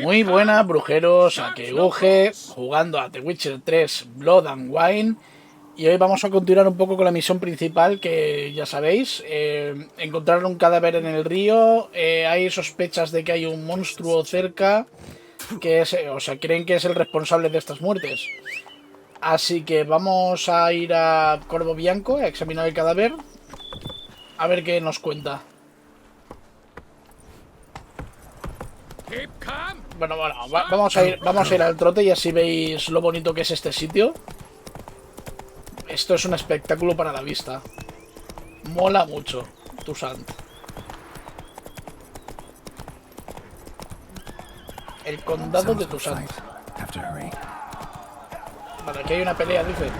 Muy buenas, brujeros, a que Guge, jugando a The Witcher 3 Blood and Wine. Y hoy vamos a continuar un poco con la misión principal, que ya sabéis, encontrar un cadáver en el río. Hay sospechas de que hay un monstruo cerca, que es, o sea, creen que es el responsable de estas muertes. Así que vamos a ir a Corvo Bianco a examinar el cadáver, a ver qué nos cuenta. Bueno, vamos a ir al trote y así veis lo bonito que es este sitio. Esto es un espectáculo para la vista. Mola mucho, Toussaint. El condado de Toussaint. Vale, aquí hay una pelea, dice.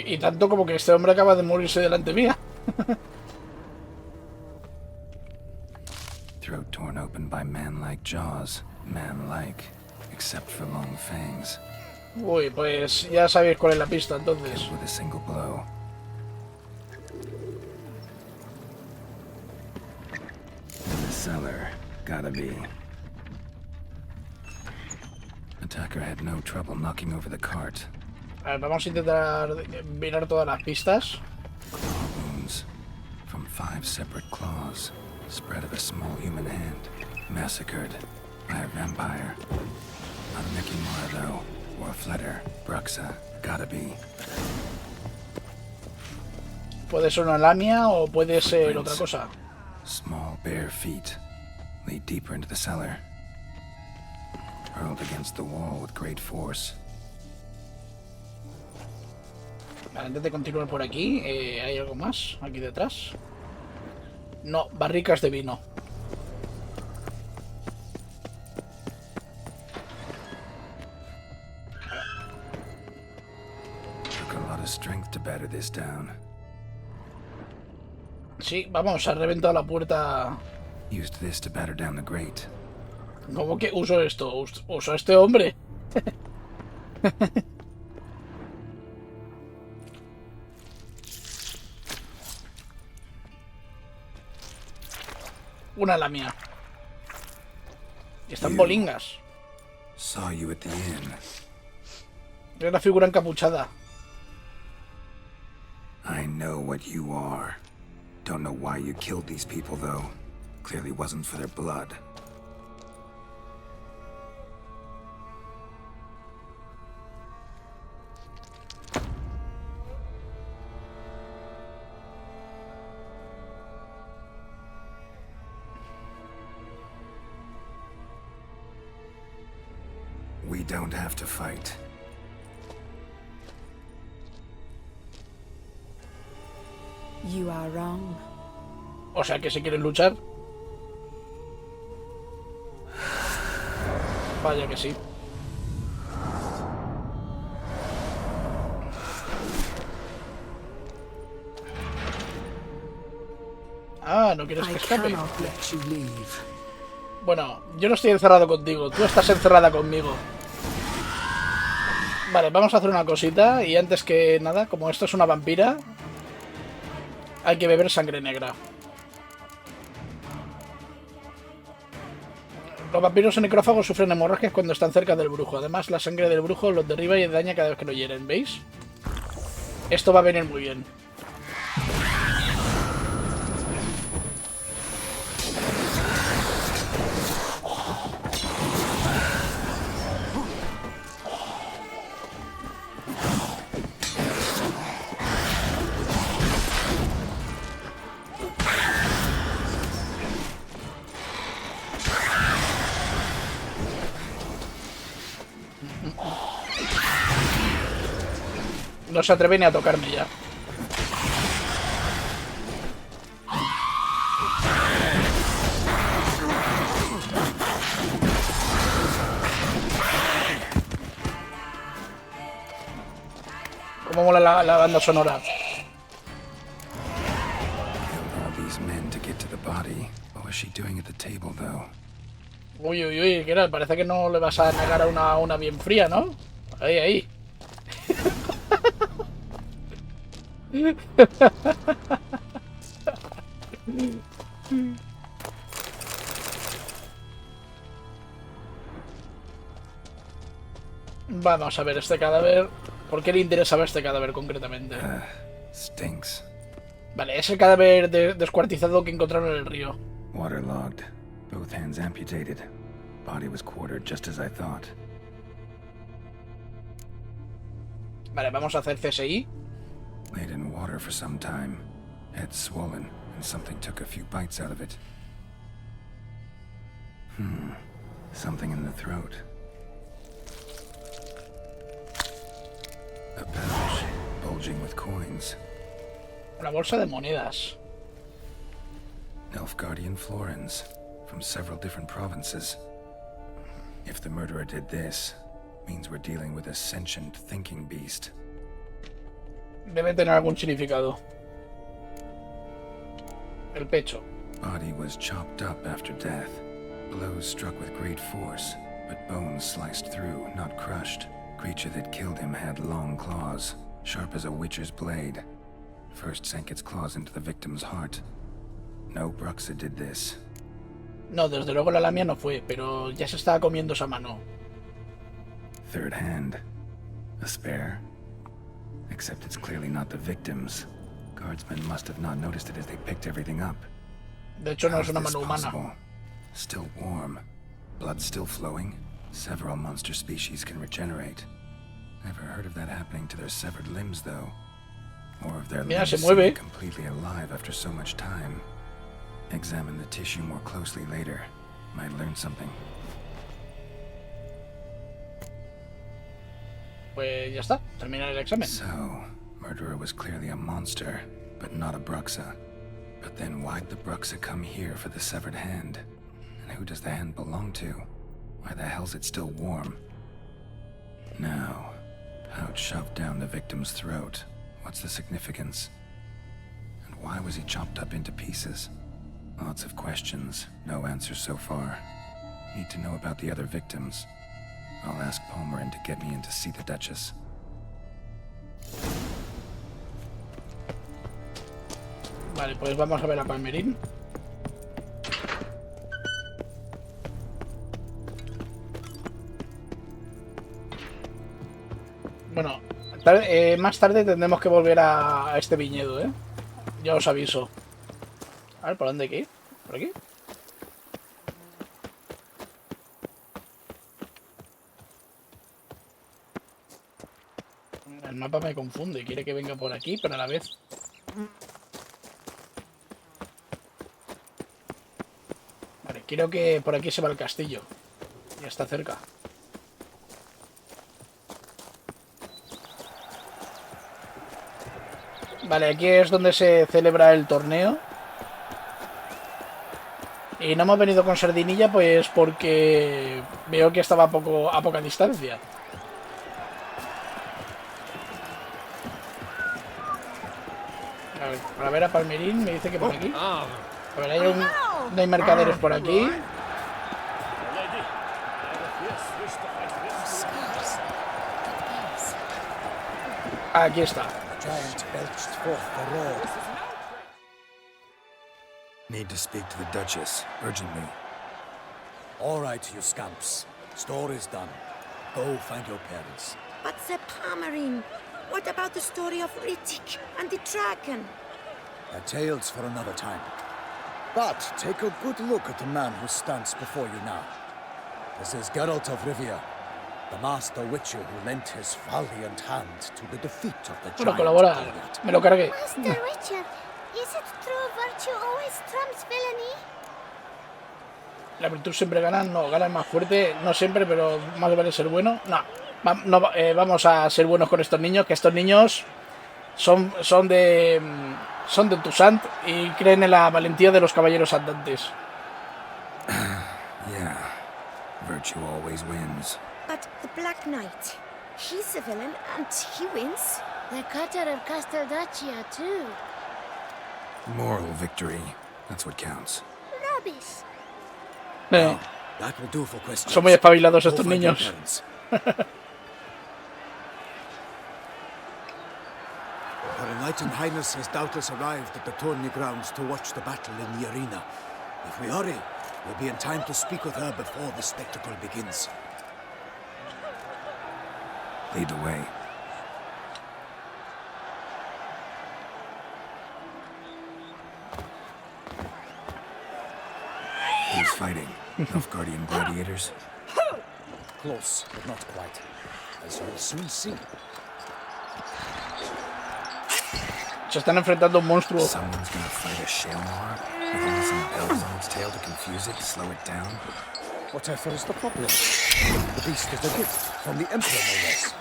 Y tanto como que este hombre acaba de morirse delante mía. Throat torn open by man-like jaws, man-like, except for long fangs. Uy, pues ya sabéis cuál es la pista entonces. Killed with a single blow. In the cellar, gotta be. Attacker had no trouble knocking over the cart. A ver, vamos a intentar mirar todas las pistas. Claw wounds from 5 separate claws, spread of a small human hand, massacred by a vampire. Not a Mickey Mara though, or a Fletter, Bruxa, gotta be. Puede ser una lamia o puede ser otra cosa. Small bare feet lead deeper into the cellar. Hurled against the wall with great force. Vale, antes de continuar por aquí, ¿hay algo más aquí detrás? No, barricas de vino. Took a lot of strength to batter this down. Sí, vamos, ha reventado la puerta. Used this to batter down the grate. ¿Cómo que uso esto? Uso a este hombre. Una lamia. Y están bolingas. Saw you at the inn. Es una figura encapuchada. I know what you are. Don't know why you killed these people though. Clearly wasn't for their blood. We don't have to fight. You are wrong. O sea que si quieren luchar. Vaya que sí. Ah, ¿no quieres que escape? Bueno, yo no estoy encerrado contigo, tú estás encerrada conmigo. Vale, vamos a hacer una cosita y antes que nada, como esto es una vampira, hay que beber sangre negra. Los vampiros necrófagos sufren hemorragias cuando están cerca del brujo. Además, la sangre del brujo los derriba y daña cada vez que lo hieren, ¿veis? Esto va a venir muy bien. No se atreve ni a tocarme ya. Cómo mola la banda sonora. was she doing at the table, though? Uy, uy, uy, ¿qué era? Parece que no le vas a negar a una bien fría, ¿no? Ahí, ahí. Vamos a ver este cadáver. ¿Por qué le interesa ver este cadáver concretamente? Stinks. Vale, es el cadáver descuartizado que encontraron en el río. Waterlogged. Both hands amputated. Body was quartered just as I thought. Vale, vamos a hacer CSI. Laid in water for some time. Head swollen, and something took a few bites out of it. Something in the throat. A pouch, bulging with coins. Una bolsa de monedas. Nilfgaardian florins, from several different provinces. If the murderer did this, means we're dealing with a sentient thinking beast. Debe tener algún significado. El pecho. Body was chopped up after death. Blows struck with great force, but bones sliced through, not crushed. Creature that killed him had long claws, sharp as a witcher's blade. First sank its claws into the victim's heart. No Bruxa did this. No, desde luego la lamia no fue, pero ya se estaba comiendo esa mano. Third hand. A spare? Except it's clearly not the victim's. Guardsmen must have not noticed it as they picked everything up. De hecho, no es How's una this mano humana. possible? Still warm. Blood still flowing. Several monster species can regenerate. Never heard of that happening to their severed limbs, though. Or of their Mira, limbs se mueve. seeming completely alive after so much time. Examine the tissue more closely later. Might learn something. Pues ya está, termina el examen. So, murderer was clearly a monster, but not a Bruxa. But then why'd the Bruxa come here for the severed hand? And who does the hand belong to? Why the hell's it still warm? Now, pouch shoved down the victim's throat. What's the significance? And why was he chopped up into pieces? Lots of questions, no answers so far. Need to know about the other victims. I'll ask Palmerin to get me in to see the Duchess. Vale, pues vamos a ver a Palmerín. Bueno, más tarde tendremos que volver a este viñedo, ¿eh? Ya os aviso. A ver, ¿por dónde hay que ir? ¿Por aquí? El mapa me confunde, quiere que venga por aquí, pero a la vez... Vale, creo que por aquí se va el castillo. Ya está cerca. Vale, aquí es donde se celebra el torneo. Y no hemos venido con Sardinilla, pues porque veo que estaba a poca distancia. A ver, para ver a Palmerín me dice que por aquí. A ver, no hay mercaderes por aquí. Aquí está. Need to speak to the Duchess, urgently. All right, you scamps. Store is done. Go find your parents. But the Palmerin, what about the story of Rittik and the dragon? They're tales for another time. But take a good look at the man who stands before you now. This is Geralt of Rivia, the master witcher who lent his valiant hand to the defeat of the Bueno, giant colabora. Goliath. Me lo cargué. Master Richard, is it true virtue always trumps villainy? La virtud siempre gana, no, gana el más fuerte, no siempre, pero más vale ser bueno. No, vamos a ser buenos con estos niños, que estos niños son de Toussaint y creen en la valentía de los caballeros andantes. Yeah, virtue always wins. But the Black Knight, he's a villain and he wins. The cutter of Casteldaccia, too. Moral victory, that's what counts. That abyss. That will do for questions. Son muy espabilados Go estos find your niños. parents. Her Enlightened Highness has doubtless arrived at the tourney grounds to watch the battle in the arena. If we hurry, we'll be in time to speak with her before the spectacle begins. Lead the way. Who's fighting? Nilfgaardian gladiators? Close, but not quite. As you'll soon see. Se están enfrentando a un monstruo. Someone's gonna fight a Shalmar with only some bells on its tail to confuse it, slow it down. Whatever is the problem? The beast is a gift from the Emperor, no less.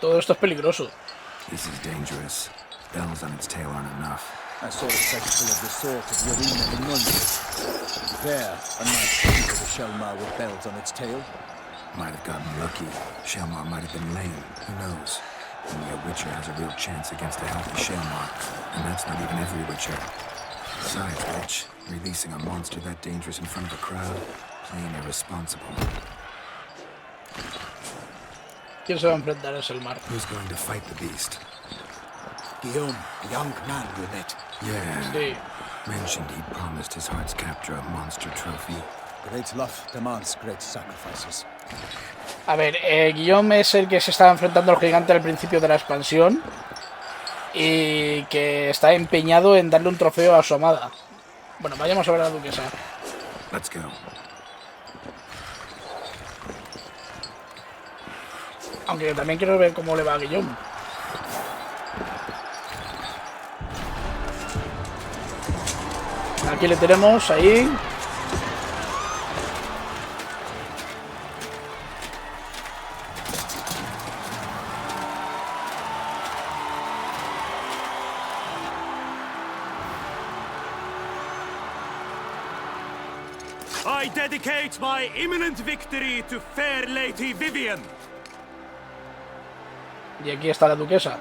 Todo esto es peligroso. This is dangerous. Bells on its tail aren't enough. I saw a spectacle of the sort at the arena in London. There, a knight came with a Shalmar with bells on its tail. Might have gotten lucky. Shalmar might have been lame. Who knows? Only a Witcher has a real chance against a healthy Shalmar. And that's not even every Witcher. Besides which, releasing a monster that dangerous in front of a crowd, plain irresponsible. ¿Quién se va a enfrentar? Es el mar. Who's going to fight the beast? Guillaume, the young man we met. Yeah. Sí. Mentioned he'd promised his heart's capture a monster trophy. Great love demands great sacrifices. A ver, Guillaume es el que se estaba enfrentando al gigante al principio de la expansión y que está empeñado en darle un trofeo a su amada. Bueno, vayamos a ver a la duquesa. Let's go. Aunque también quiero ver cómo le va a Guillaume. Aquí le tenemos, ahí. I dedicate my imminent victory to fair Lady Vivian. Y aquí está la duquesa.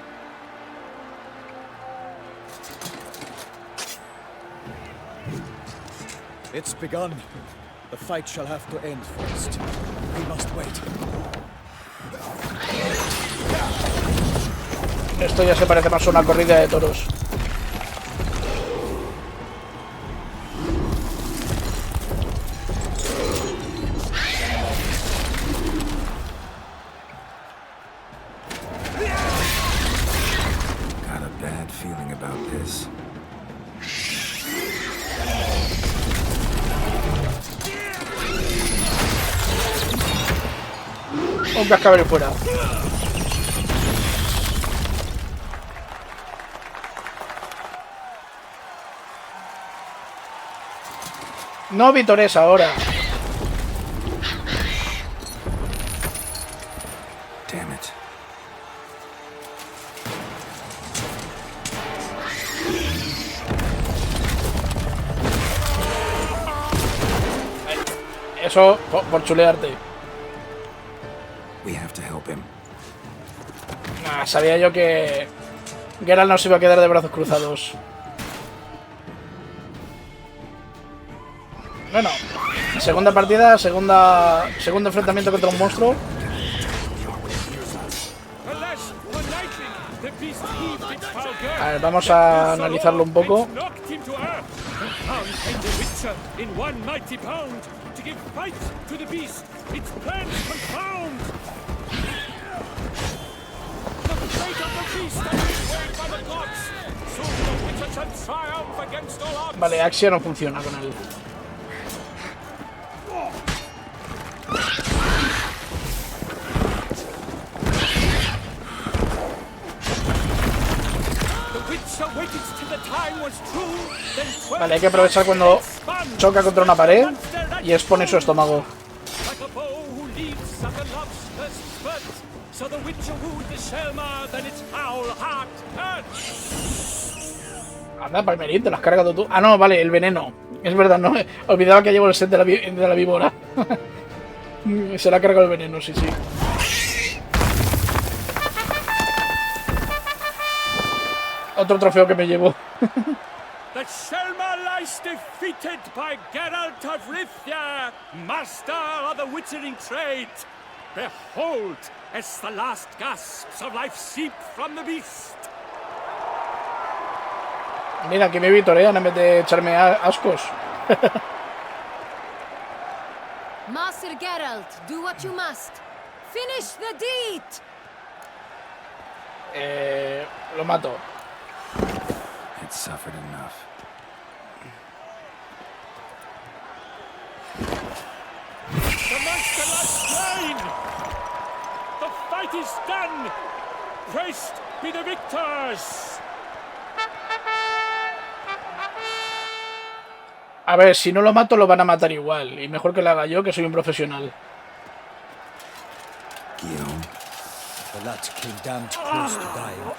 It's begun. The fight shall have to end first. We must wait. Esto ya se parece más a una corrida de toros. Got a bad feeling about this. Un cascabel fuera. No vitores ahora. Damn it. Eso por chulearte. We have to help him. Nah, sabía yo que Geralt no se iba a quedar de brazos cruzados. Bueno, segunda partida, segundo enfrentamiento contra un monstruo. A ver, vamos a analizarlo un poco. Vale, Axia no funciona con él. Vale, hay que aprovechar cuando choca contra una pared y expone su estómago. Anda, Palmerín, te lo has cargado tú. Ah, no, vale, el veneno. Es verdad, no. Olvidaba que llevo el set de la víbora. Se le ha cargado el veneno, sí, sí. Otro trofeo que me llevo. The Shelma lies defeated by Geralt of Rivia, master of the witchering trade. Behold, as the last gasps of life seep from the beast. Mira, que me vitorean en vez de echarme ascos. Master Geralt, do what you must. Finish the deed. Lo mato. It suffered enough. The monster lies slain. The fight is done. Praised be the victors. A ver, si no lo mato lo van a matar igual. Y mejor que lo haga yo, que soy un profesional. Guillaume, The lad came damned close to dying.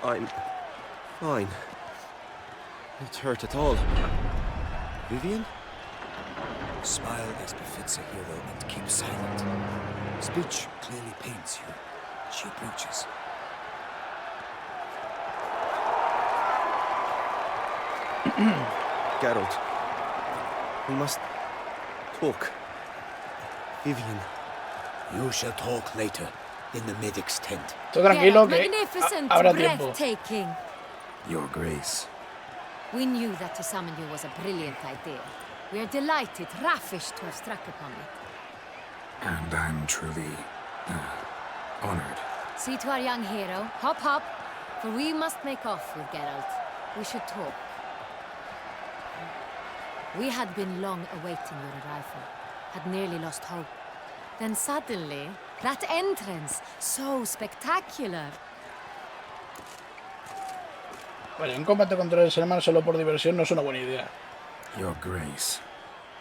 I'm fine. Not hurt at all. Vivian? Smile as befits a hero and keep silent. Speech clearly pains you. She approaches. Geralt. We must talk. Vivian. You shall talk later in the medic's tent. Tú tranquilo Geralt, que magnificent, habrá tiempo. breathtaking. Your Grace. We knew that to summon you was a brilliant idea. We are delighted, ravished to have struck upon it. And I'm truly honored. See to our young hero. Hop, hop. For we must make off with Geralt. We should talk. We had been long awaiting your arrival. Had nearly lost hope. Then suddenly, that entrance, so spectacular. Vale, un combate contra el Selman solo por diversión no es una buena idea. Your Grace.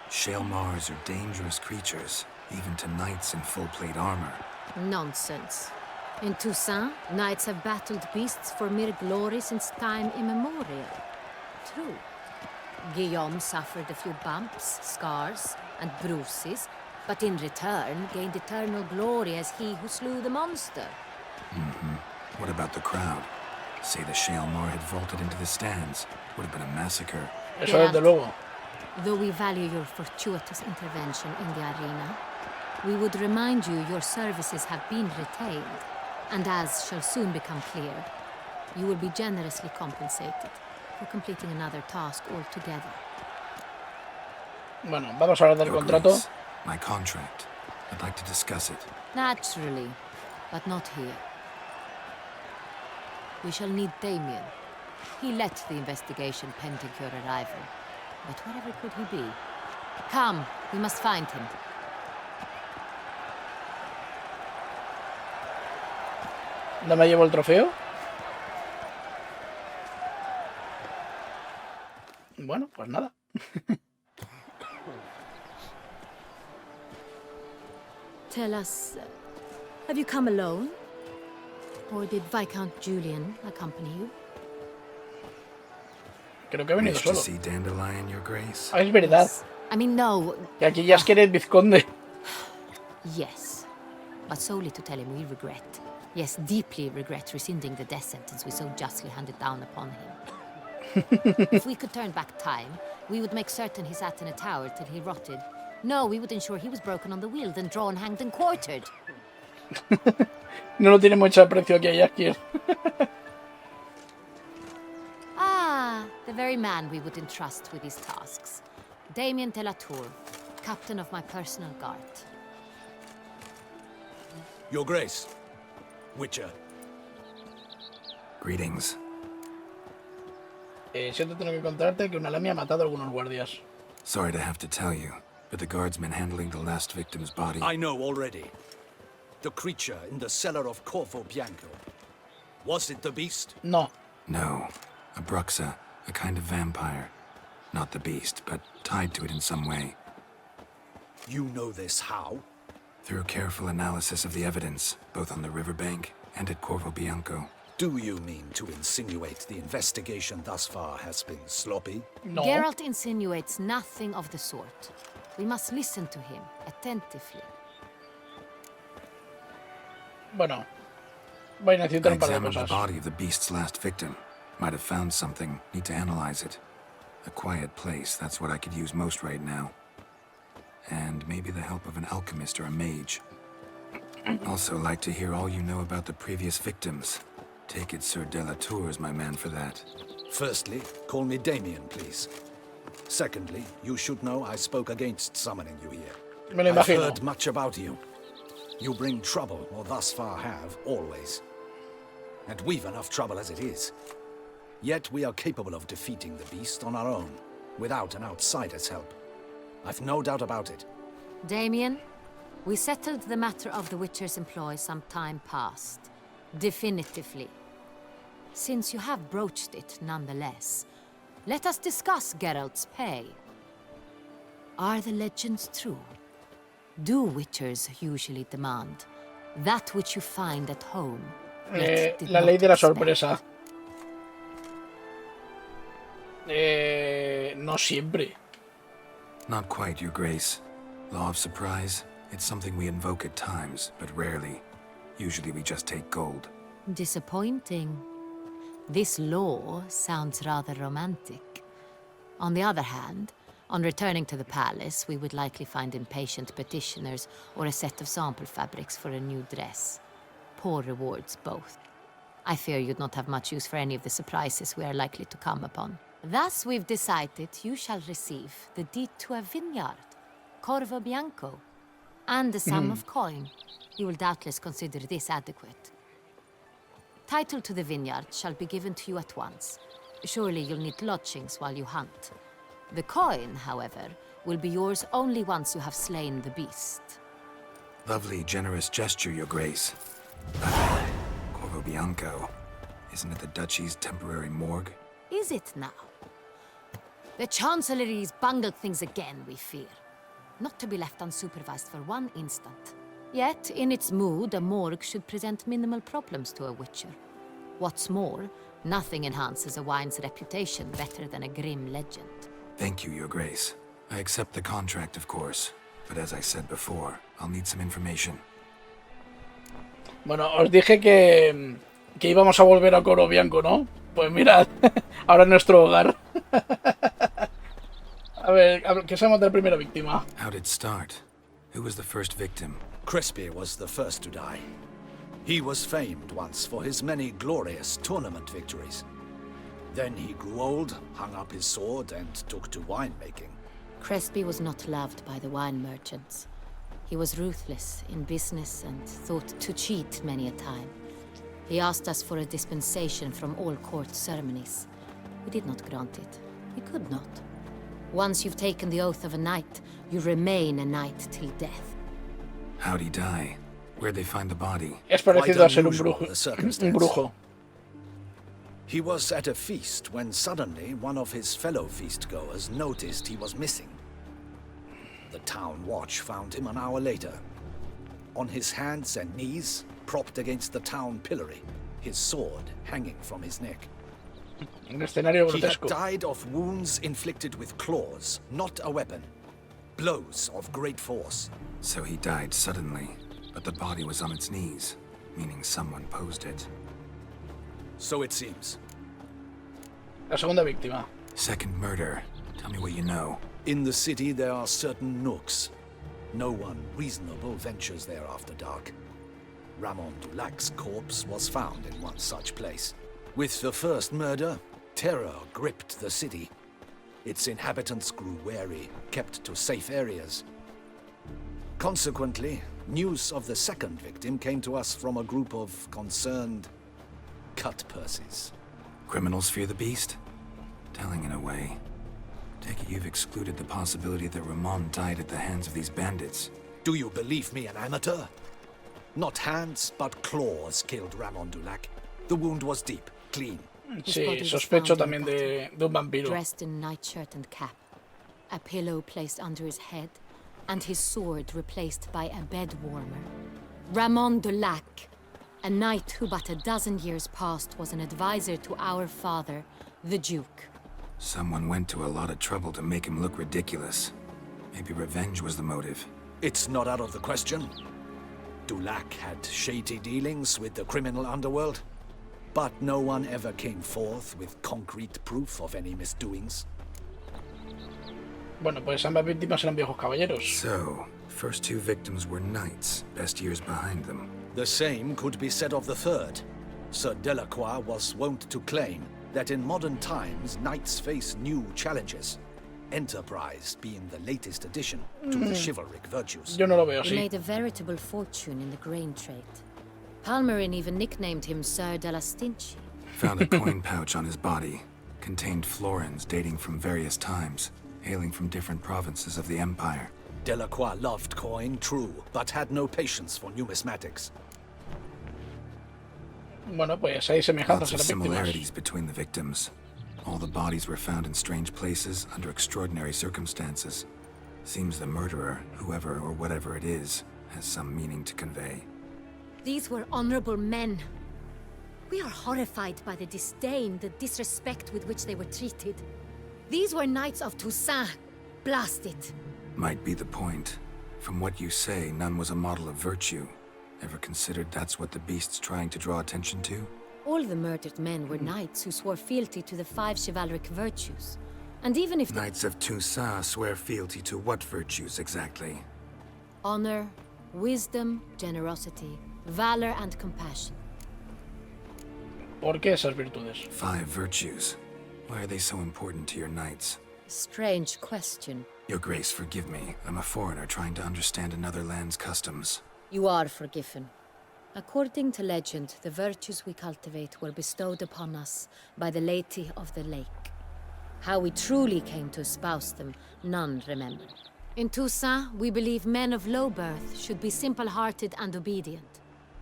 Shaelmars are dangerous creatures, even to knights in full-plate armor. Nonsense. In Toussaint, knights have battled beasts for mere glory since time immemorial. True. Guillaume suffered a few bumps, scars, and bruises, but in return gained eternal glory as he who slew the monster. What about the crowd? Say the Shaelmar had vaulted into the stands. Would have been a massacre. Eso desde luego. Though we value your fortuitous intervention in the arena, we would remind you your services have been retained, and as shall soon become clear, you will be generously compensated for completing another task altogether. Bueno, vamos a hablar del Your contrato. Grace, my contract. I'd like to discuss it. Naturally, but not here. We shall need Damien. He led the investigation pending your arrival. But wherever could he be? Come, we must find him. ¿No me llevo el trofeo? Bueno, pues nada. Tell us, have you come alone? Or did Viscount Julian accompany you? Creo que he venido Wish to solo. see Dandelion, Your Grace? Ah, es verdad. I mean, no. Que aquí ya es que eres vizconde. Yes. But solely to tell him we regret. Yes, deeply regret rescinding the death sentence we so justly handed down upon him. If we could turn back time, we would make certain he sat in a tower till he rotted. No, we would ensure he was broken on the wheel, then drawn, hanged, and quartered. No lo tiene mucho aprecio aquí a Jaskier. Ah, the very man we would entrust with these tasks. Damien de la Tour, captain of my personal guard. Your Grace. Witcher. Greetings. Siento tener que contarte que una lamia ha matado a algunos guardias. Sorry to have to tell you, but the guardsman handling the last victim's body... I know already. The creature in the cellar of Corvo Bianco. Was it the beast? No. No. A Bruxa, a kind of vampire. Not the beast, but tied to it in some way. You know this how? Through careful analysis of the evidence, both on the riverbank and at Corvo Bianco. Do you mean to insinuate the investigation thus far has been sloppy? No. Geralt insinuates nothing of the sort. We must listen to him attentively. Bueno. Voy a necesitar I un par de examined the cosas. body of the beast's last victim. Might have found something. Need to analyze it. A quiet place, that's what I could use most right now. And maybe the help of an alchemist or a mage. Also like to hear all you know about the previous victims. Take it Sir Delatour is my man for that. Firstly, call me Damien, please. Secondly, you should know I spoke against summoning you here. Me lo I've imagino. heard much about you. You bring trouble, or thus far have, always. And we've enough trouble as it is. Yet we are capable of defeating the beast on our own, without an outsider's help. I've no doubt about it. Damien, we settled the matter of the Witcher's employ some time past. Definitively. Since you have broached it nonetheless, let us discuss Geralt's pay. Are the legends true? Do Witchers usually demand that which you find at home? yet did La not ley de la expect? sorpresa. No siempre. Not quite, Your Grace. Law of surprise, it's something we invoke at times, but rarely. Usually we just take gold. Disappointing. This law sounds rather romantic. On the other hand, on returning to the palace, we would likely find impatient petitioners or a set of sample fabrics for a new dress. Poor rewards, both. I fear you'd not have much use for any of the surprises we are likely to come upon. Thus, we've decided you shall receive the deed to a vineyard, Corvo Bianco, and a sum of coin. You will doubtless consider this adequate. Title to the vineyard shall be given to you at once. Surely you'll need lodgings while you hunt. The coin, however, will be yours only once you have slain the beast. Lovely, generous gesture, Your Grace. Corvo Bianco. Isn't it the Duchy's temporary morgue? Is it now? The Chancellery's bungled things again, we fear. Not to be left unsupervised for one instant. Yet, in its mood, a morgue should present minimal problems to a Witcher. What's more, nothing enhances a wine's reputation better than a grim legend. Thank you, Your Grace. I accept the contract, of course. But as I said before, I'll need some information. Bueno, os dije que íbamos a volver a Coro Bianco, ¿no? Pues mirad, ahora es nuestro hogar. A ver, ¿qué sabemos de la primera víctima? How'd it start? Who was the first victim? Crispy was the first to die. He was famed once for his many glorious tournament victories. Then he grew old, hung up his sword, and took to winemaking. Crespi was not loved by the wine merchants. He was ruthless in business and thought to cheat many a time. He asked us for a dispensation from all court ceremonies. We did not grant it. We could not. Once you've taken the oath of a knight, you remain a knight till death. How'd he die? Where'd they find the body? Es parecido a ser un unusual, brujo. the circumstance. Un brujo. He was at a feast when suddenly one of his fellow feastgoers noticed he was missing. The town watch found him an hour later. On his hands and knees, propped against the town pillory, his sword hanging from his neck. Un escenario He had grotesco. died of wounds inflicted with claws, not a weapon. Blows of great force. So he died suddenly, but the body was on its knees, meaning someone posed it. So it seems. La segunda víctima. Second murder. Tell me what you know. In the city there are certain nooks. No one reasonable ventures there after dark. Ramon Dulac's corpse was found in one such place. With the first murder, terror gripped the city. Its inhabitants grew wary, kept to safe areas. Consequently, news of the second victim came to us from a group of concerned cut-purses. Criminals fear the beast? Telling in a way. Take it you've excluded the possibility that Ramon died at the hands of these bandits. Do you believe me an amateur? Not hands, but claws killed Ramon Dulac. The wound was deep, clean. His Sí, body was sospecho found in también battle, de un vampiro. dressed in nightshirt and cap, a pillow placed under his head, and his sword replaced by a bed warmer. Ramon Dulac, a knight who but a dozen years past was an advisor to our father, the Duke. Someone went to a lot of trouble to make him look ridiculous. Maybe revenge was the motive. It's not out of the question. Dulac had shady dealings with the criminal underworld, but no one ever came forth with concrete proof of any misdoings. Bueno, pues ambas víctimas eran viejos caballeros. So, first two victims were knights, best years behind them. The same could be said of the third. Sir Delacroix was wont to claim that in modern times knights face new challenges, enterprise being the latest addition to the chivalric virtues. Yo no lo veo He así. made a veritable fortune in the grain trade. Palmerin even nicknamed him Sir de la Stinchi. Found a coin pouch on his body. Contained florins dating from various times, hailing from different provinces of the Empire. Delacroix loved coin, true, but had no patience for numismatics. Bueno, pues hay semejanzas Lots en of las víctimas. similarities between the victims. All the bodies were found in strange places under extraordinary circumstances. Seems the murderer, whoever or whatever it is, has some meaning to convey. These were honorable men. We are horrified by the disdain, the disrespect with which they were treated. These were knights of Toussaint. Blast it. Might be the point. From what you say, none was a model of virtue. Ever considered that's what the beast's trying to draw attention to? All the murdered men were knights who swore fealty to the 5 chivalric virtues. And even if Knights of Toussaint swear fealty to what virtues exactly? honor, wisdom, generosity, valor, and compassion. ¿Por qué esas virtudes? 5 virtues. Why are they so important to your knights? Strange question. Your Grace, forgive me. I'm a foreigner trying to understand another land's customs. You are forgiven. According to legend, the virtues we cultivate were bestowed upon us by the Lady of the Lake. How we truly came to espouse them, none remember. In Toussaint, we believe men of low birth should be simple-hearted and obedient.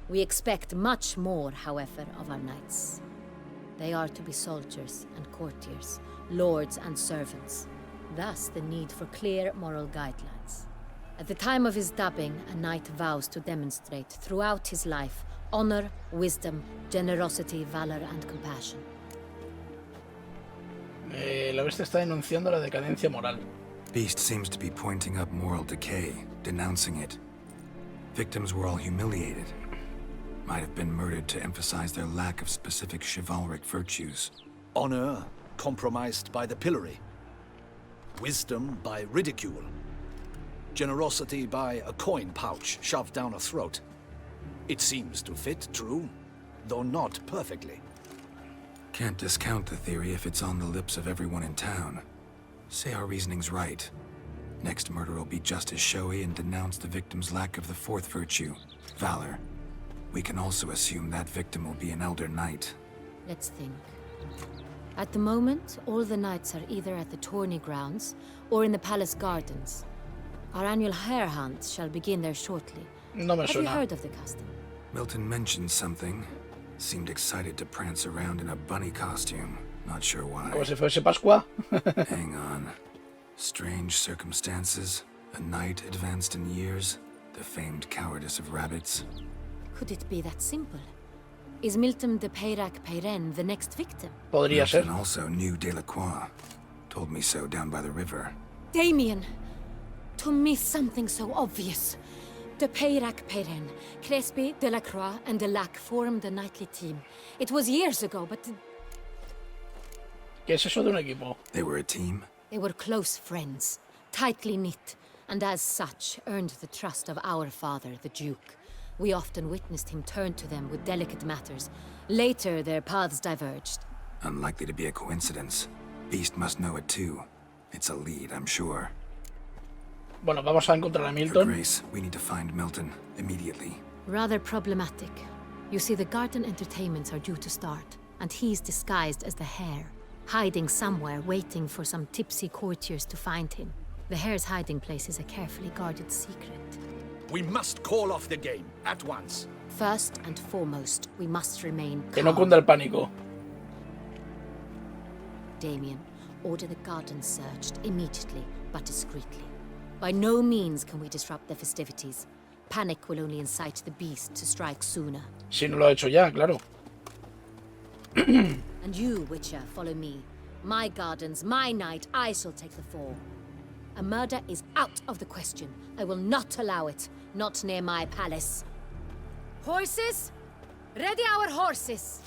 We expect much more, however, of our knights. They are to be soldiers and courtiers, lords and servants. Thus, the need for clear moral guidelines. At the time of his dubbing, a knight vows to demonstrate throughout his life honor, wisdom, generosity, valor, and compassion. La bestia está denunciando la decadencia moral. Beast seems to be pointing up moral decay, denouncing it. Victims were all humiliated. Might have been murdered to emphasize their lack of specific chivalric virtues. Honor compromised by the pillory. Wisdom by ridicule. Generosity by a coin pouch shoved down a throat. It seems to fit, true, though not perfectly. Can't discount the theory if it's on the lips of everyone in town. Say our reasoning's right. Next murder will be just as showy and denounce the victim's lack of the 4th virtue, valor. We can also assume that victim will be an elder knight. Let's think. At the moment, all the knights are either at the tourney grounds or in the palace gardens. Our annual hare hunt shall begin there shortly. No me Have you suena. heard of the custom? Milton mentioned something. Seemed excited to prance around in a bunny costume. Not sure why. Como si fuese Pascua. Hang on. Strange circumstances. A knight advanced in years. The famed cowardice of rabbits. Could it be that simple? Is Milton de Peyrac Peyren the next victim? Podría ser. Milton also knew Delacroix. Told me so down by the river. Damien! To miss something so obvious. De Peyrac Peyren, Crespi, Delacroix, and Delac formed a knightly team. It was years ago, but ¿Qué es eso de un equipo? They were a team? they were close friends, tightly knit, and as such earned the trust of our father, the Duke. We often witnessed him turn to them with delicate matters. Later, their paths diverged. Unlikely to be a coincidence. Beast must know it too. It's a lead, I'm sure. Bueno, vamos a encontrar a Your Milton. Grace, we need to find Milton immediately. Rather problematic. You see, the garden entertainments are due to start, and he's disguised as the hare, hiding somewhere, waiting for some tipsy courtiers to find him. The hare's hiding place is a carefully guarded secret. We must call off the game, at once. First and foremost, we must remain Que no calm. cunda el pánico. Damien, order the garden searched immediately, but discreetly. By no means can we disrupt the festivities. Panic will only incite the beast to strike sooner. Si no lo ha hecho ya, claro. And you, Witcher, follow me. My gardens, my night, I shall take the fall. A murder is out of the question. I will not allow it. Not near my palace. Horses? Ready our horses.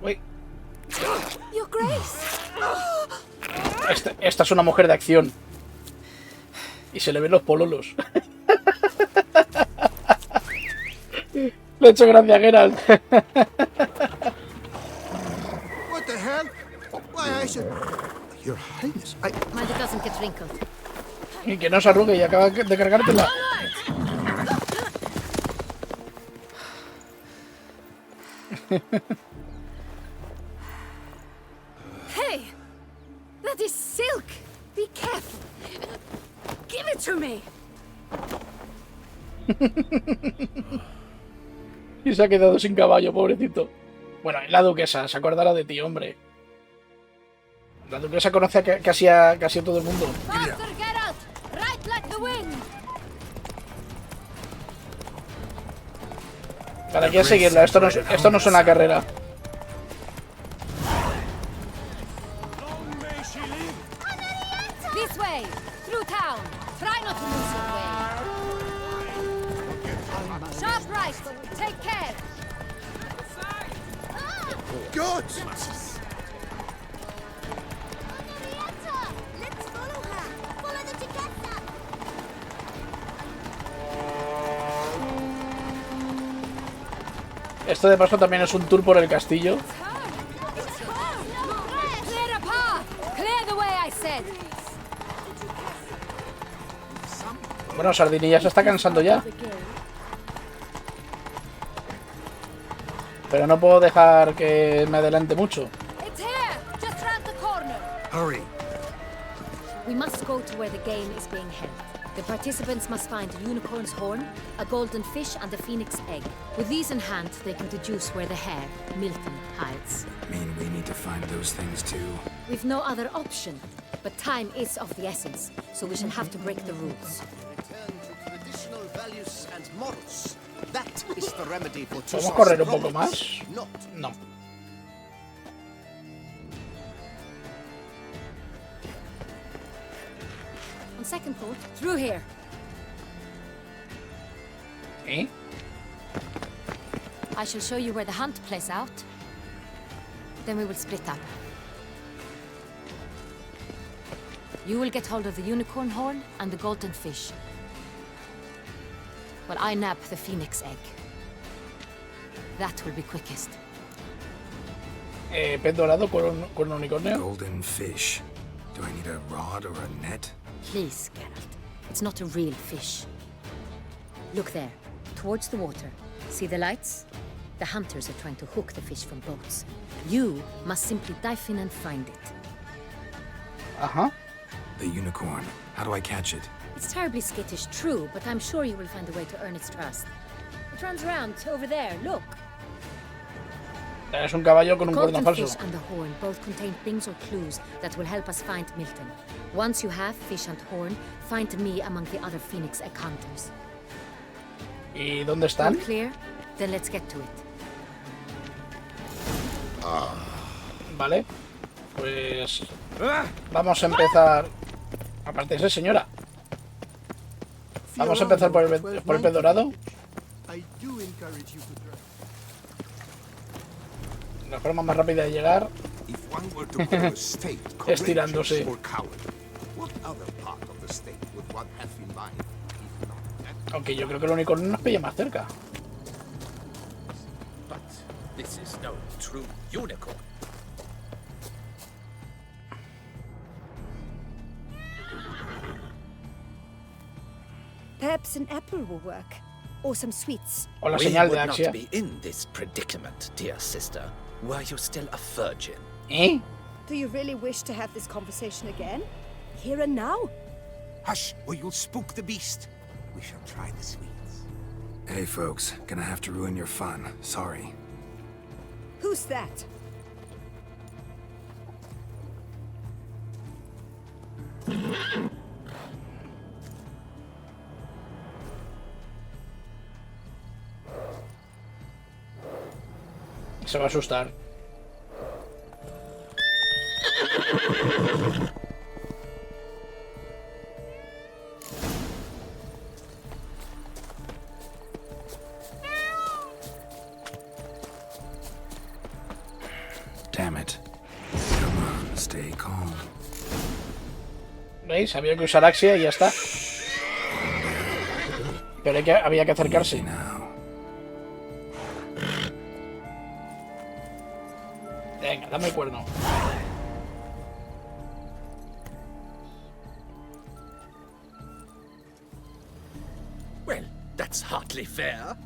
Uy, Your Grace! esta es una mujer de acción. Y se le ven los pololos. Le he hecho gracia a Geralt. What the hell? Why, I should... Your Highness, I... Mind it doesn't get wrinkled. Y que no se arrugue y acaba de cargártela. Hey! That is silk! Be careful! Give it to me! Y se ha quedado sin caballo, pobrecito. Bueno, la duquesa, se acordará de ti, hombre. La duquesa conoce casi a todo el mundo. Faster, Geralt! Right like the wind! ¿Para qué seguirla? Esto no es una carrera. This way! Through town! Try not to lose your way! Sharp right! Take care! Good! Let's follow her. Follow the chiqueta. Esto de paso también es un tour por el castillo. Clear a path! Clear the way, I said! Bueno, Sardinilla se está cansando ya. Pero no puedo dejar que me adelante mucho. It's here! Just round the corner! Hurry. We must go to where the game is being held. The participants must find a unicorn's horn, a golden fish, and a phoenix egg. With these in hand, they can deduce where the hare, Milton, hides. Mean we need to find those things too. We've no other option, but time is of the essence, so we shall have to break the rules. Return to traditional values and morals. That is the remedy for ¿Podemos correr un poco más? Not. No. On second thought, through here. ¿Eh? I shall show you where the hunt plays out. Then we will split up. You will get hold of the unicorn horn and the golden fish. While I nab the phoenix egg. That will be quickest. Pez dorado con un unicornio. Golden fish. Do I need a rod or a net? Please, Geralt. It's not a real fish. Look there, towards the water. See the lights? The hunters are trying to hook the fish from boats. You must simply dive in and find it. Ajá. The unicorn. How do I catch it? It's terribly skittish, true, but I'm sure you will find a way to earn its trust. It runs around over there, look. Es un caballo con un Golden cordón fish falso. and the horn both contain things or clues that will help us find Milton. Once you have fish and horn, find me among the other phoenix egg hunters. ¿Y dónde están? All clear? Then let's get to it. Vale. Pues vamos a empezar. Aparte de ese, señora. Vamos a empezar por el pez dorado. I do encourage you to try. La forma más rápida de llegar If one were to call a state Estirándose. courageous or coward, what other part of the state would one have in mind? If not that, Aunque yo creo que el unicornio nos pilla más cerca. But this is no true unicorn. Perhaps an apple will work. Or some sweets. O la We señal de would not Axia. be in this predicament, dear sister, were you still a virgin. ¿Eh? Do you really wish to have this conversation again? Here and now? hush, or you'll spook the beast. We shall try the sweets. Hey folks, gonna have to ruin your fun. Sorry. Who's that? Se va a asustar. Damn it. Come on, stay calm. ¿Veis? Había que usar Axia y ya está. Pero había que acercarse. Venga, dame el cuerno. Well, that's hardly fair.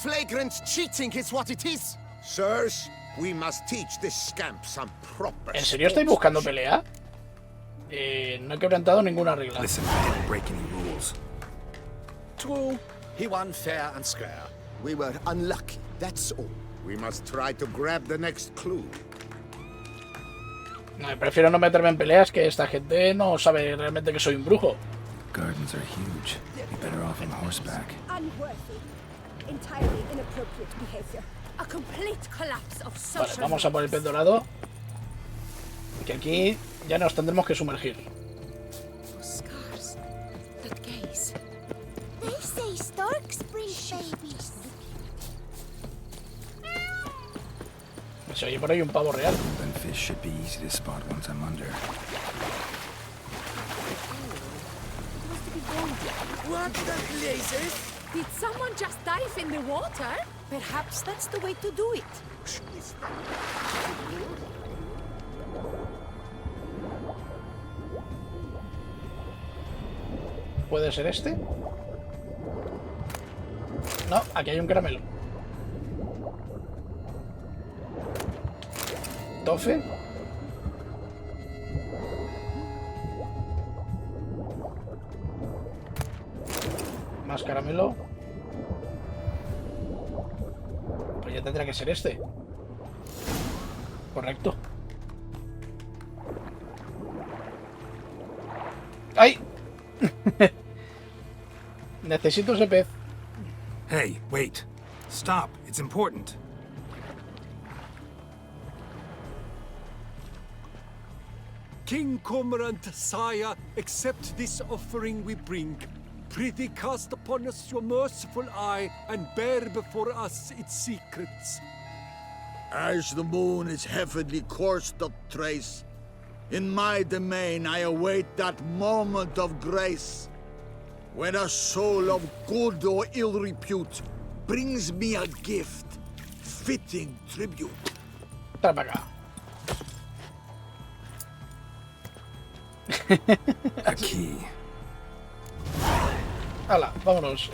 Flagrant cheating is what it is. Sirs, we must teach this scamp some proper. ¿En serio estáis buscando pelea? No he quebrantado ninguna regla. Listen, I didn't break any rules. True, he won fair and square. We were unlucky, that's all. We must try to grab the next clue. No, prefiero no meterme en peleas, que esta gente no sabe realmente que soy un brujo. Gardens are huge. Be better off on horseback. Unworthy. Entirely inappropriate behavior. A complete collapse of social. Vale, vamos a por el pez dorado. Que aquí ya nos tendremos que sumergir. Scars that gaze. They say storks bring babies. Se oye por ahí un pavo real. Then fish should be easy to spot once I'm under. What the blazes? Did someone just dive in the water? Perhaps that's the way to do it. ¿Puede ser este? No, aquí hay un caramelo. Tofe. Más caramelo. Pues ya tendrá que ser este. Correcto. ¡Ay! Necesito ese pez. Hey, wait. Stop. It's important. King Cormorant, sire, accept this offering we bring. Prithee cast upon us your merciful eye, and bear before us its secrets. As the moon is heavenly coursed of trace, in my domain I await that moment of grace, when a soul of good or ill repute brings me a gift, fitting tribute. Trae para acá. A key. Hala, vámonos.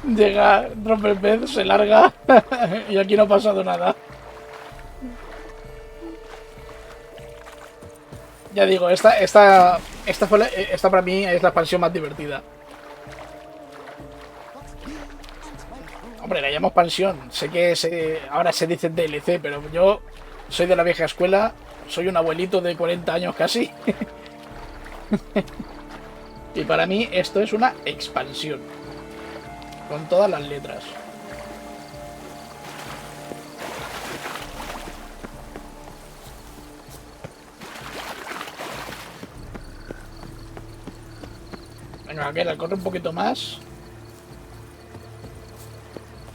Llega, rompe el pez, se larga y aquí no ha pasado nada. Ya digo, esta para mí es la expansión más divertida. Hombre, la llamo expansión. Sé que ahora se dice DLC, pero yo soy de la vieja escuela. Soy un abuelito de 40 años casi. Y para mí esto es una expansión. Con todas las letras. Venga, Geralt, corre un poquito más.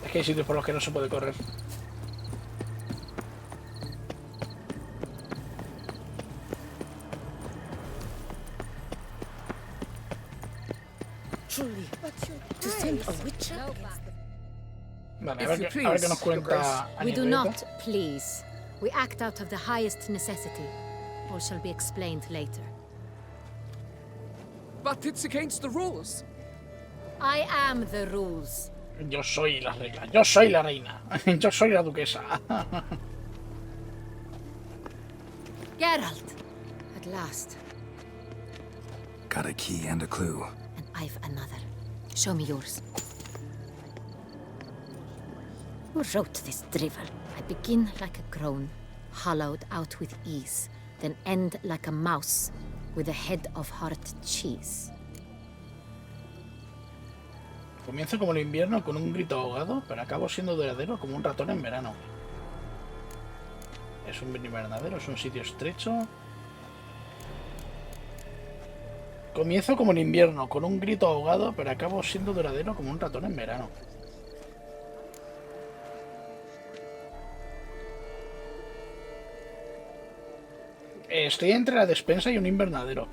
Es que hay sitios por los que no se puede correr. Truly, Toussaint a witcher? Vale, a ver qué nos cuenta. We do not please. We act out of the highest necessity. All shall be explained later. But it's against the rules. I am the rules. Yo soy la reina. Yo soy la reina. Yo soy la duquesa. Geralt, at last. Got a key and a clue. And I've another. Show me yours. Who wrote this drivel? I begin like a groan, hollowed out with ease, then end like a mouse with a head of hard cheese. Comienzo como el invierno con un grito ahogado, pero acabo siendo duradero como un ratón en verano. Es un invernadero, es un sitio estrecho. Comienzo como en invierno, con un grito ahogado, pero acabo siendo duradero como un ratón en verano. Estoy entre la despensa y un invernadero.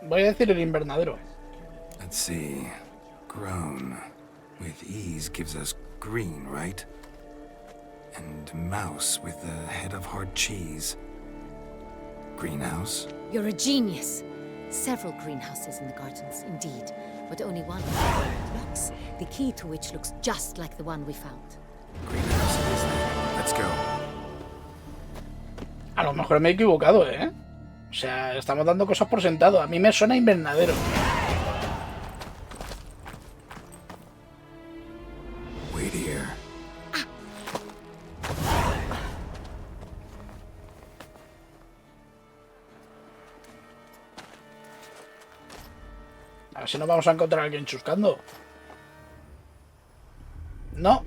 Voy a decir el invernadero. Let's see. Grown with ease gives us green, right? And mouse with the head of hard cheese. Greenhouse? You're a genius. Several greenhouses in the gardens, indeed, but only one locks, the key to which looks just like the one we found. Greenhouse it is then. Let's go. A lo mejor me he equivocado, ¿eh? O sea, estamos dando cosas por sentado. A mí me suena invernadero. Wait here. A ver si nos vamos a encontrar a alguien chuscando. No.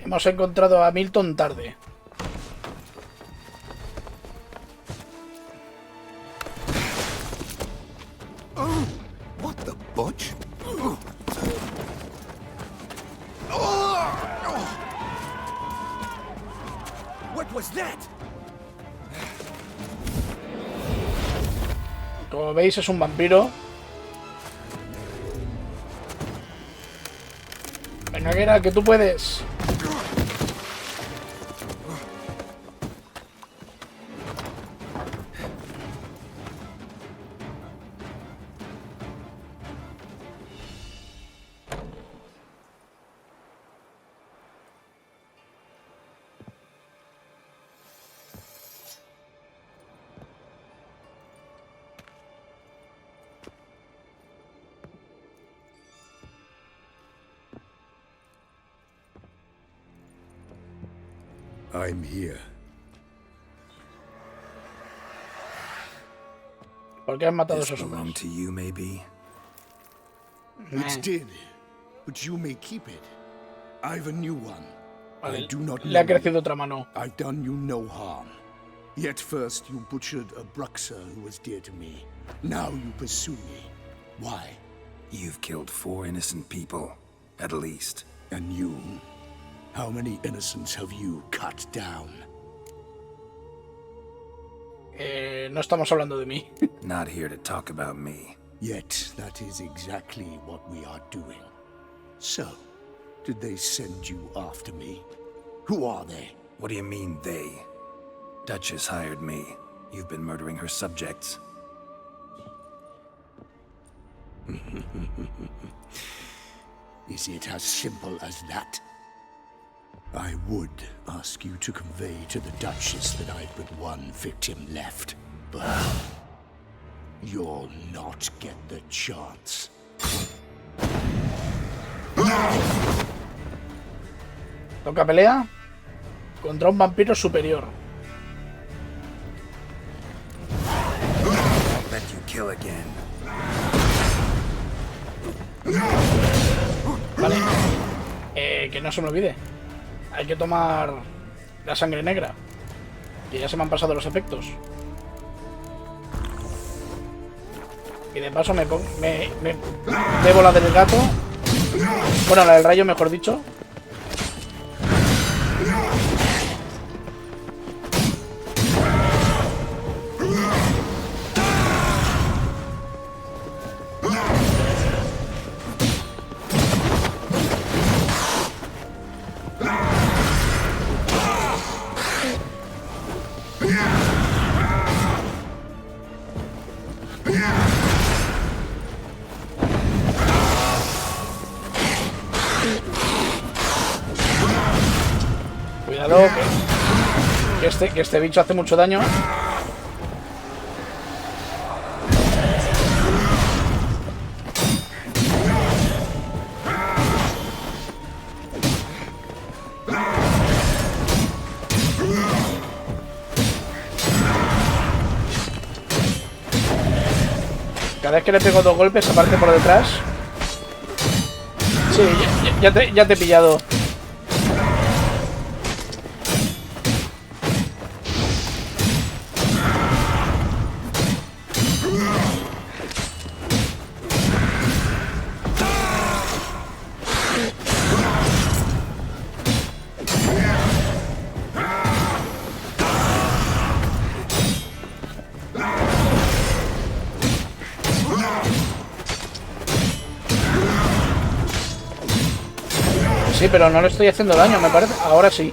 Hemos encontrado a Milton tarde. What the butch? What was that? Como veis, es un vampiro. Venga, Negra, que tú puedes. I'm here. ¿Por qué has matado a This esos belong hombres? to you, maybe? It did, but you may keep it. I've a new one. I Vale, do not le ha know you. crecido otra mano. I've done you no harm. Yet first you butchered a Bruxer who was dear to me. Now you pursue me. Why? You've killed 4 innocent people, at least. And you? How many innocents have you cut down? No estamos hablando de mí. Not here to talk about me. Yet that is exactly what we are doing. So, did they send you after me? Who are they? What do you mean, they? Duchess hired me. You've been murdering her subjects. Is it as simple as that? I would ask you to convey to the Duchess that I've but one victim left, but you'll not get the chance. Toca pelea contra un vampiro superior. I'll let you kill again. Vale. Que no se me olvide. Hay que tomar la sangre negra. Que ya se me han pasado los efectos. Y de paso me debo la del gato. Bueno, la del rayo, mejor dicho. Cuidado, que este bicho hace mucho daño. Cada vez que le pego 2 golpes aparece por detrás. Sí, ya te he pillado. Sí, pero no le estoy haciendo daño, me parece. Ahora sí.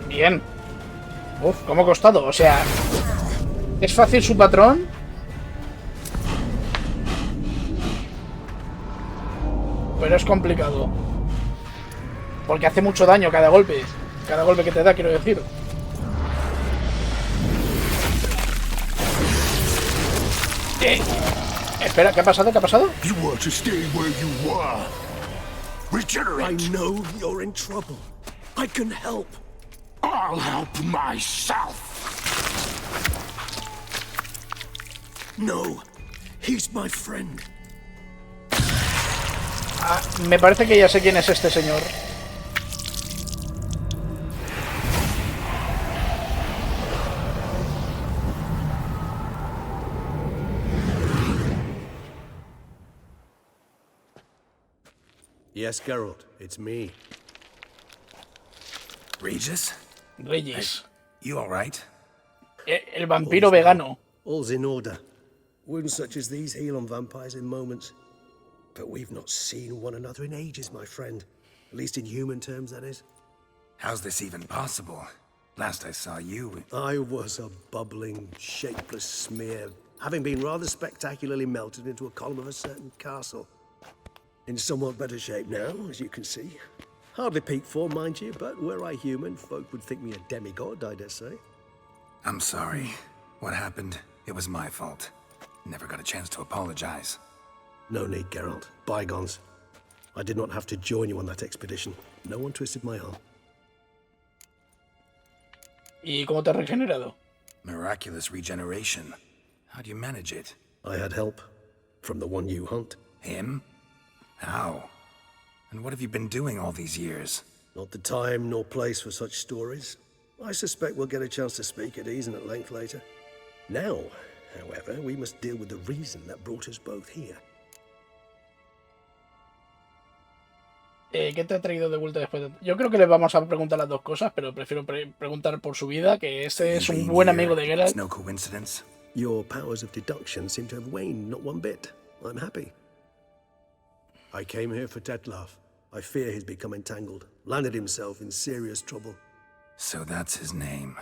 Bien. Uf, cómo ha costado. O sea, ¿es fácil su patrón? Pero es complicado. Porque hace mucho daño cada golpe. Cada golpe que te da, quiero decir. Espera, ¿qué ha pasado? ¿Qué ha pasado? You want to stay where you are. Regenerate. I know you're in trouble. I can help. I'll help myself. No, he's my friend. Ah, me parece que ya sé quién es este señor. Yes, Geralt, it's me. Regis? Regis. You alright? El vampiro vegano. All's in order. Wounds such as these heal on vampires in moments. But we've not seen one another in ages, my friend. At least in human terms, that is. How's this even possible? Last I saw you... I was a bubbling, shapeless smear, having been rather spectacularly melted into a column of a certain castle. In somewhat better shape now, as you can see. Hardly peak form, mind you, but were I human, folk would think me a demigod, I dare say. I'm sorry. What happened? It was my fault. Never got a chance to apologize. No need, Geralt. Bygones. I did not have to join you on that expedition. No one twisted my arm. ¿Y cómo te has regenerado? Miraculous regeneration. How do you manage it? I had help. From the one you hunt. Him? How? And what have you been doing all these years? Not the time nor place for such stories. I suspect we'll get a chance to speak at ease and at length later. Now, however, we must deal with the reason that brought us both here. ¿Qué te ha traído de vuelta después de...? Yo creo que le vamos a preguntar las dos cosas, pero prefiero preguntar por su vida, que este es un buen amigo de Geralt. No coincidence. Your powers of deduction seem to have waned not one bit. I'm happy. I came here for Detlef. I fear he's become entangled, landed himself in serious trouble. So that's his name.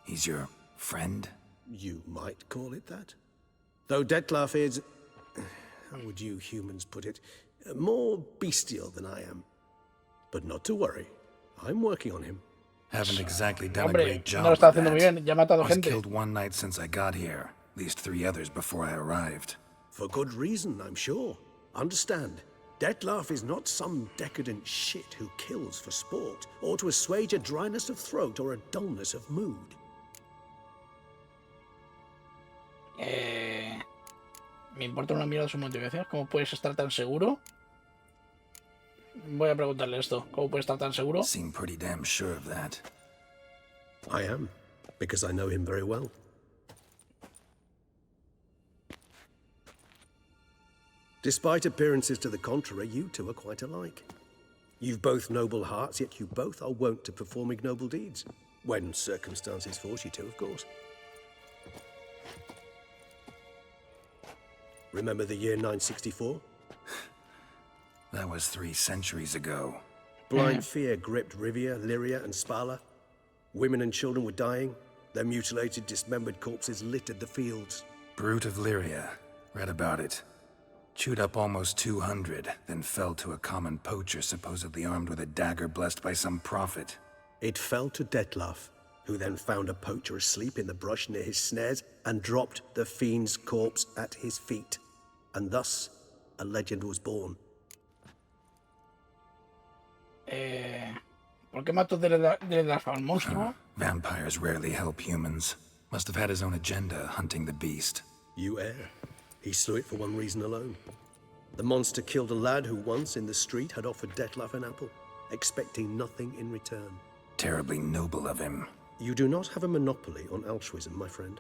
He's your friend? You might call it that. Though Detlef is... how would you humans put it? More bestial than I am. But not to worry. I'm working on him. Haven't exactly done Hombre, a great job no lo está with haciendo muy bien. Ya ha matado I was gente. killed one night since I got here. At least 3 others before I arrived. For good reason, I'm sure. Understand, Detlef is not some decadent shit who kills for sport, or to assuage a dryness of throat or a dullness of mood. Me importa una mierda su motivación. ¿Cómo puedes estar tan seguro? Voy a preguntarle esto. ¿Cómo puedes estar tan seguro? Seem pretty damn sure of that. I am, because I know him very well. Despite appearances to the contrary, you two are quite alike. You've both noble hearts, yet you both are wont to perform ignoble deeds. When circumstances force you to, of course. Remember the year 964? That was 3 centuries ago. Blind fear gripped Rivia, Lyria, and Spala. Women and children were dying. Their mutilated, dismembered corpses littered the fields. Brute of Lyria. Read about it. Chewed up almost 200, then fell to a common poacher supposedly armed with a dagger blessed by some prophet. It fell to Detlef, who then found a poacher asleep in the brush near his snares and dropped the fiend's corpse at his feet. And thus, a legend was born. ¿Por qué mató Detlef al monstruo? Vampires rarely help humans. Must have had his own agenda hunting the beast. You err. He slew it for one reason alone. The monster killed a lad who once in the street had offered Detlef an apple, expecting nothing in return. Terribly noble of him. You do not have a monopoly on altruism, my friend.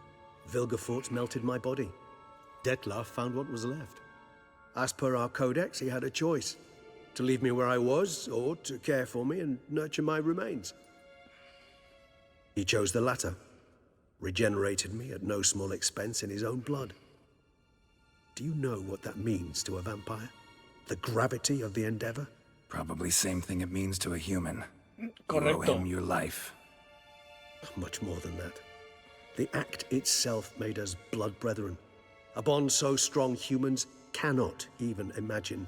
Vilgefortz melted my body. Detlef found what was left. As per our codex, he had a choice. To leave me where I was, or to care for me and nurture my remains. He chose the latter. Regenerated me at no small expense in his own blood. Do you know what that means to a vampire? The gravity of the endeavor? Probably same thing it means to a human. Correcto. You owe him your life. Much more than that. The act itself made us blood brethren. A bond so strong humans cannot even imagine.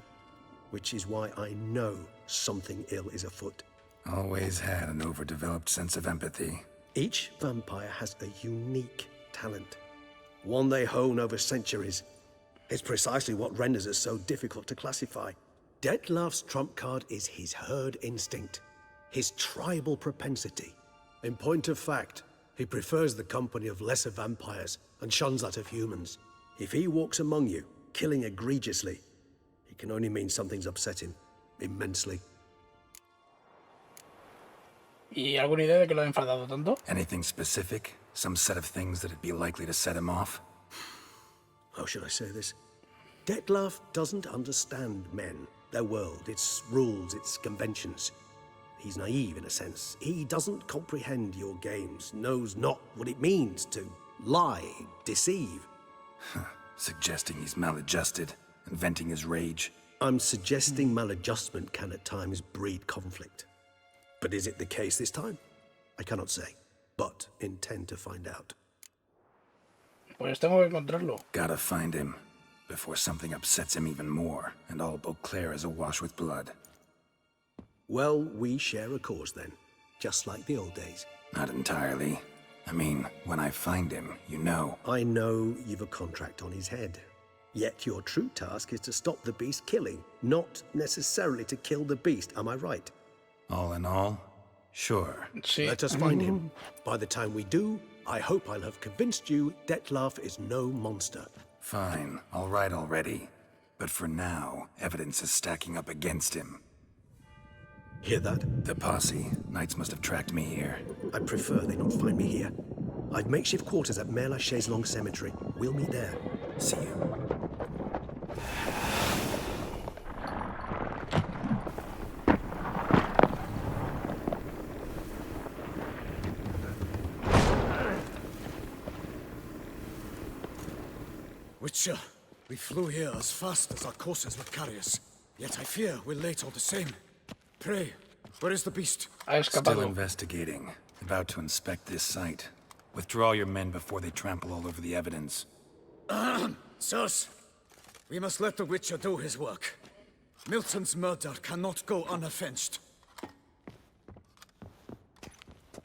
Which is why I know something ill is afoot. Always had an overdeveloped sense of empathy. Each vampire has a unique talent. One they hone over centuries. It's precisely what renders us so difficult to classify. Detlef's trump card is his herd instinct. His tribal propensity. In point of fact, he prefers the company of lesser vampires and shuns that of humans. If he walks among you, killing egregiously, it can only mean something's upset him, immensely. ¿Y alguna idea de que lo ha enfadado tanto? Anything specific? Some set of things that'd be likely to set him off? How should I say this? Detlef doesn't understand men, their world, its rules, its conventions. He's naive in a sense. He doesn't comprehend your games, knows not what it means to lie, deceive. Suggesting he's maladjusted, and venting his rage. I'm suggesting maladjustment can at times breed conflict. But is it the case this time? I cannot say, but intend to find out. Pues tengo que encontrarlo. Gotta find him, before something upsets him even more, and all Beauclair is awash with blood. Well, we share a cause then, just like the old days. Not entirely. I mean, when I find him, you know. I know you've a contract on his head. Yet your true task is to stop the beast killing, not necessarily to kill the beast, am I right? All in all, sure. Sí. Let us find him. By the time we do, I hope I'll have convinced you Detlef is no monster. Fine, all right already. But for now, evidence is stacking up against him. Hear that? The posse. Knights must have tracked me here. I prefer they not find me here. I've makeshift quarters at Mère Lachaise Long Cemetery. We'll meet there. See you. Witcher, we flew here as fast as our coursers would carry us. Yet I fear we're late all the same. Pray, where is the beast? Ha escapado. Still investigating. About to inspect this site. Withdraw your men before they trample all over the evidence. Sirs, we must let the Witcher do his work. Milton's murder cannot go unavenged.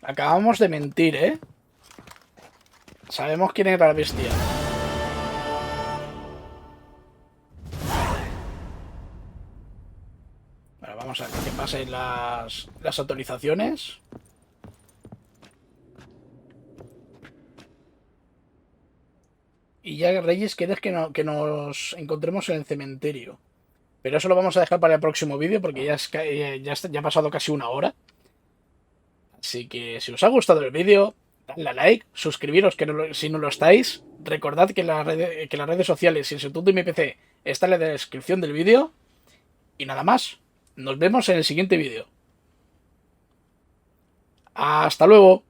Acabamos de mentir, ¿eh? Sabemos quién era la bestia. Bueno, vamos a que pasen las autorizaciones. Y ya, Reyes, quieres que nos encontremos en el cementerio. Pero eso lo vamos a dejar para el próximo vídeo porque ya ha pasado casi una hora. Así que si os ha gustado el vídeo, dadle a like, suscribiros si no lo estáis. Recordad que las redes sociales y el Instituto de mi PC están en la descripción del vídeo. Y nada más, nos vemos en el siguiente vídeo. ¡Hasta luego!